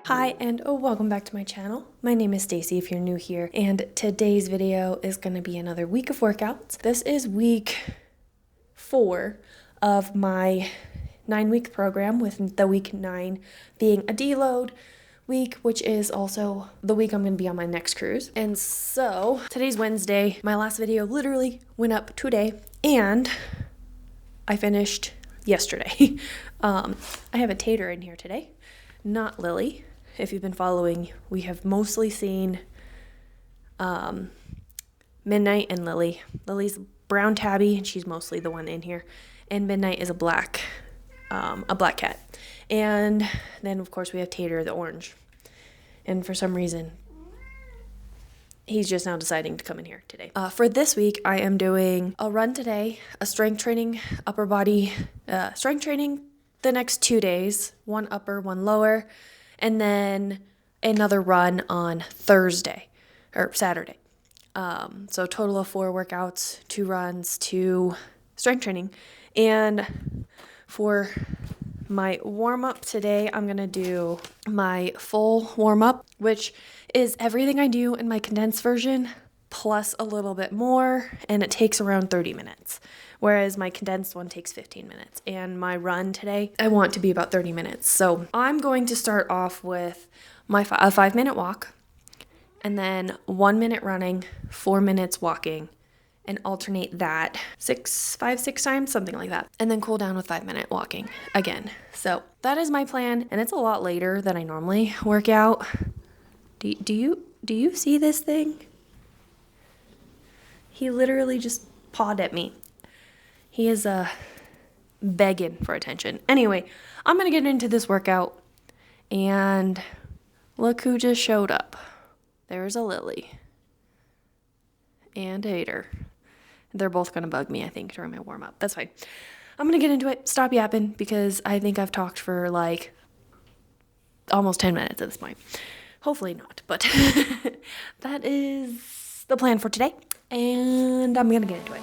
Hi and welcome back to my channel. My name is Stacey if you're new here, and today's video is going to be another week of workouts. This is week 4 of my 9-week program, with the week 9 being a deload week, which is also the week I'm going to be on my next cruise. And so today's Wednesday. My last video literally went up today and I finished yesterday. I have a tater in here today, not Lily. If you've been following, we have mostly seen Midnight and Lily. Lily's brown tabby, and she's mostly the one in here. And Midnight is a black cat. And then, of course, we have Tater, the orange. And for some reason, he's just now deciding to come in here today. For this week, I am doing a run today, a strength training, upper body strength training the next 2 days, one upper, one lower, and then another run on Thursday or Saturday. So total of 4 workouts, 2 runs, 2 strength training. And for my warm-up today, I'm going to do my full warm-up, which is everything I do in my condensed version plus a little bit more, and it takes around 30 minutes. Whereas my condensed one takes 15 minutes. And my run today, I want to be about 30 minutes. So I'm going to start off with a 5-minute walk, and then 1 minute running, 4 minutes walking, and alternate that 6 times, something like that. And then cool down with 5-minute walking again. So that is my plan, and it's a lot later than I normally work out. Do you see this thing? He literally just pawed at me. He is begging for attention. Anyway, I'm going to get into this workout, and look who just showed up. There's a Lily and a Hater. They're both going to bug me, I think, during my warm-up. That's fine. I'm going to get into it. Stop yapping, because I think I've talked for like almost 10 minutes at this point. Hopefully not, but that is the plan for today, and I'm going to get into it.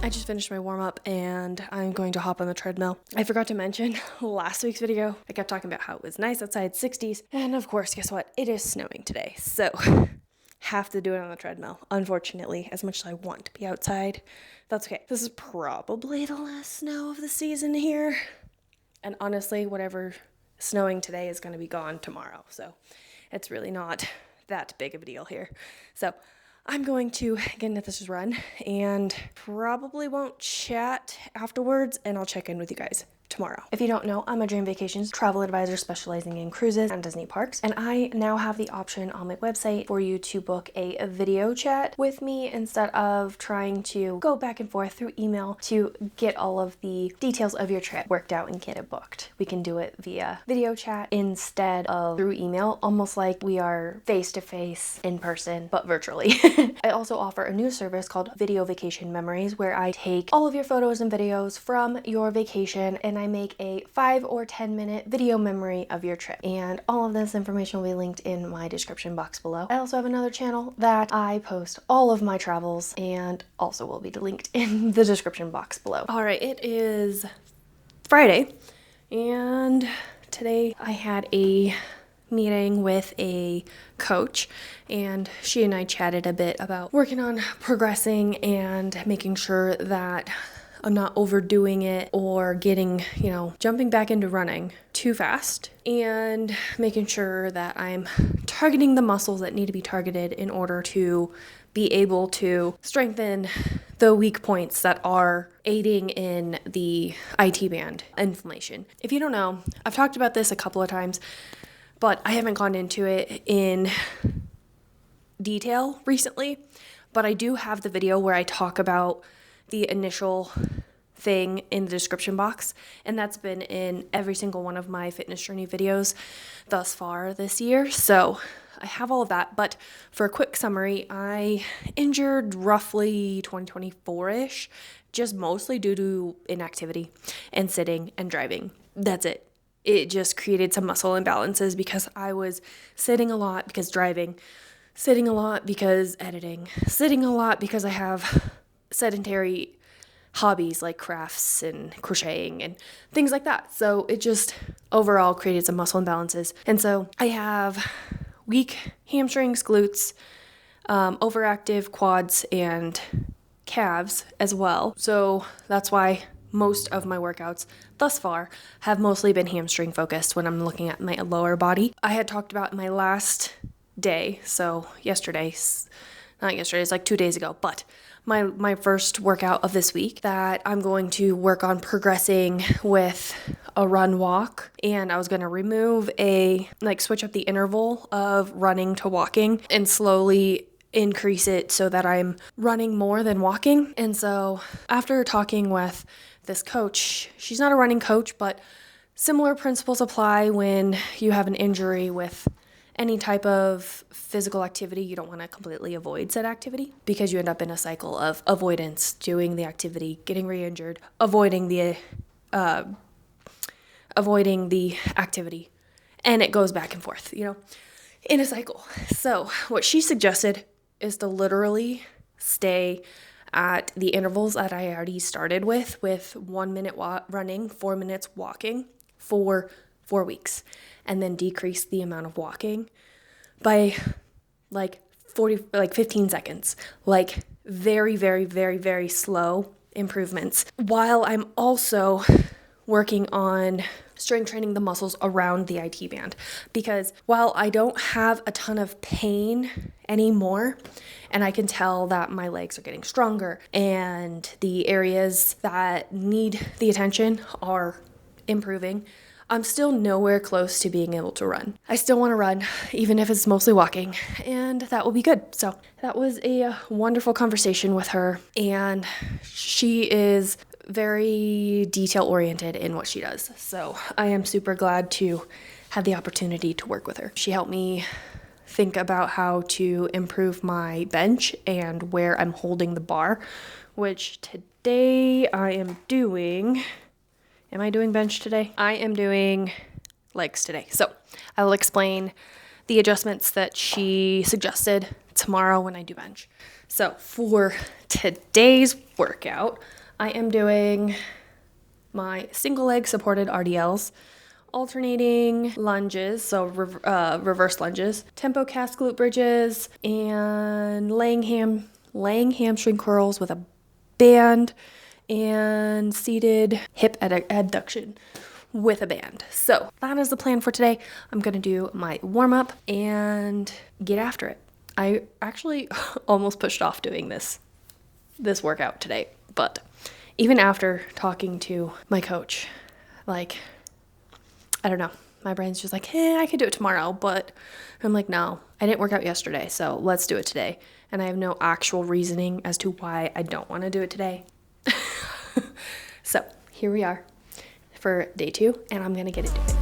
I just finished my warm up and I'm going to hop on the treadmill. I forgot to mention last week's video, I kept talking about how it was nice outside, 60s. And of course, guess what? It is snowing today. So have to do it on the treadmill. Unfortunately, as much as I want to be outside, that's okay. This is probably the last snow of the season here. And honestly, whatever snowing today is going to be gone tomorrow. So it's really not that big of a deal here. So I'm going to get into this run and probably won't chat afterwards, and I'll check in with you guys tomorrow. If you don't know, I'm a Dream Vacations travel advisor specializing in cruises and Disney parks, and I now have the option on my website for you to book a video chat with me instead of trying to go back and forth through email to get all of the details of your trip worked out and get it booked. We can do it via video chat instead of through email, almost like we are face-to-face in person, but virtually. I also offer a new service called Video Vacation Memories, where I take all of your photos and videos from your vacation and I make a 5 or 10 minute video memory of your trip. And all of this information will be linked in my description box below. I also have another channel that I post all of my travels and also will be linked in the description box below. All right, it is Friday and today I had a meeting with a coach and she and I chatted a bit about working on progressing and making sure that I'm not overdoing it or getting, jumping back into running too fast, and making sure that I'm targeting the muscles that need to be targeted in order to be able to strengthen the weak points that are aiding in the IT band inflammation. If you don't know, I've talked about this a couple of times, but I haven't gone into it in detail recently, but I do have the video where I talk about the initial thing in the description box, and that's been in every single one of my fitness journey videos thus far this year. So I have all of that, but for a quick summary, I injured roughly 2024-ish, just mostly due to inactivity and sitting and driving. That's it. It just created some muscle imbalances because I was sitting a lot because driving, sitting a lot because editing, sitting a lot because I have sedentary hobbies like crafts and crocheting and things like that. So it just overall created some muscle imbalances. And so I have weak hamstrings, glutes, overactive quads, and calves as well. So that's why most of my workouts thus far have mostly been hamstring focused when I'm looking at my lower body. I had talked about my last day, so not yesterday, it's like 2 days ago, but my first workout of this week, that I'm going to work on progressing with a run walk, and I was going to switch up the interval of running to walking and slowly increase it so that I'm running more than walking. And so after talking with this coach, she's not a running coach, but similar principles apply when you have an injury with any type of physical activity. You don't want to completely avoid said activity because you end up in a cycle of avoidance, doing the activity, getting re-injured, avoiding the activity, and it goes back and forth, in a cycle. So what she suggested is to literally stay at the intervals that I already started with 1 minute running, 4 minutes walking for 4 weeks, and then decrease the amount of walking by 15 seconds, very, very, very, very slow improvements, while I'm also working on strength training the muscles around the IT band. Because while I don't have a ton of pain anymore, and I can tell that my legs are getting stronger and the areas that need the attention are improving, I'm still nowhere close to being able to run. I still want to run, even if it's mostly walking, and that will be good. So that was a wonderful conversation with her, and she is very detail-oriented in what she does. So I am super glad to have the opportunity to work with her. She helped me think about how to improve my bench and where I'm holding the bar, which today I am doing. Am I doing bench today? I am doing legs today. So I will explain the adjustments that she suggested tomorrow when I do bench. So for today's workout, I am doing my single leg supported RDLs, alternating lunges, so reverse lunges, tempo cast glute bridges, and laying hamstring curls with a band, and seated hip adduction with a band. So that is the plan for today. I'm gonna do my warm up and get after it. I actually almost pushed off doing this workout today, but even after talking to my coach, like, I don't know, my brain's just like, I could do it tomorrow, but I'm like, no, I didn't work out yesterday, so let's do it today. And I have no actual reasoning as to why I don't want to do it today. So here we are for day 2, and I'm gonna get into it.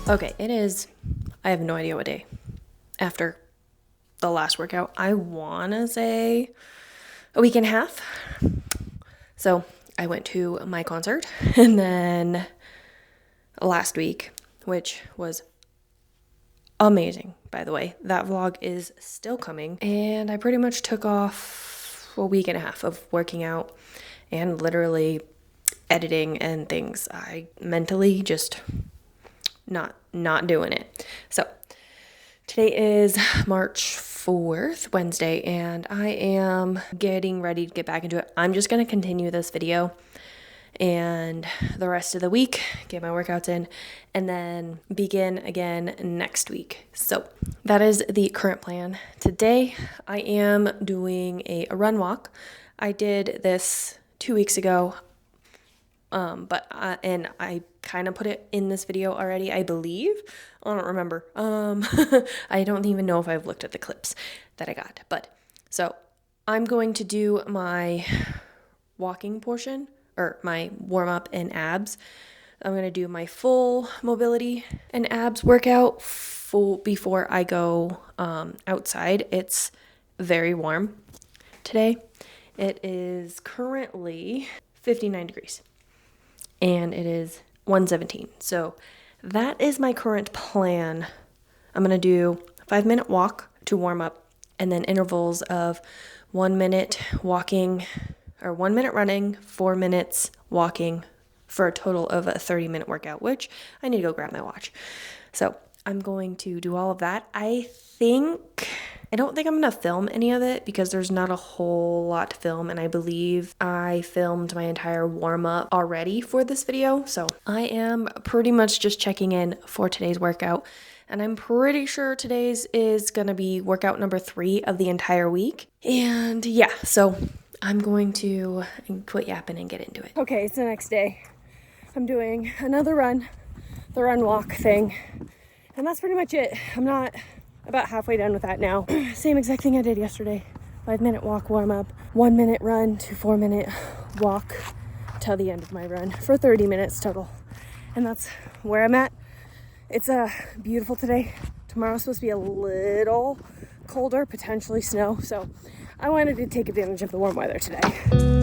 Okay, it is, I have no idea what day. After the last workout, I want to say a week and a half. So I went to my concert, and then last week, which was amazing, by the way. That vlog is still coming, and I pretty much took off a week and a half of working out and literally editing and things. I mentally just not doing it. So today is March 4th, Wednesday, and I am getting ready to get back into it. I'm just going to continue this video and the rest of the week, get my workouts in, and then begin again next week. So that is the current plan. Today I am doing a run walk. I did this 2 weeks ago. But I kind of put it in this video already, I believe. I don't remember. I don't even know if I've looked at the clips that I got. But so I'm going to do my walking portion, or my warm up and abs, I'm going to do my full mobility and abs workout before I go outside. It's very warm today. It is currently 59 degrees and it is 1:17. So that is my current plan. I'm going to do a 5-minute walk to warm up and then intervals of 1 minute walking or 1 minute running, 4 minutes walking for a total of a 30-minute workout, which I need to go grab my watch. So I'm going to do all of that. I don't think I'm going to film any of it because there's not a whole lot to film, and I believe I filmed my entire warm-up already for this video. So I am pretty much just checking in for today's workout, and I'm pretty sure today's is going to be workout number 3 of the entire week. And yeah, so I'm going to quit yapping and get into it. Okay, it's the next day. I'm doing another run, the run walk thing, and that's pretty much it. I'm not about halfway done with that now. Same exact thing I did yesterday. 5-minute walk warm up, 1 minute run to 4-minute walk till the end of my run for 30 minutes total. And that's where I'm at. It's beautiful today. Tomorrow's supposed to be a little colder, potentially snow. So I wanted to take advantage of the warm weather today.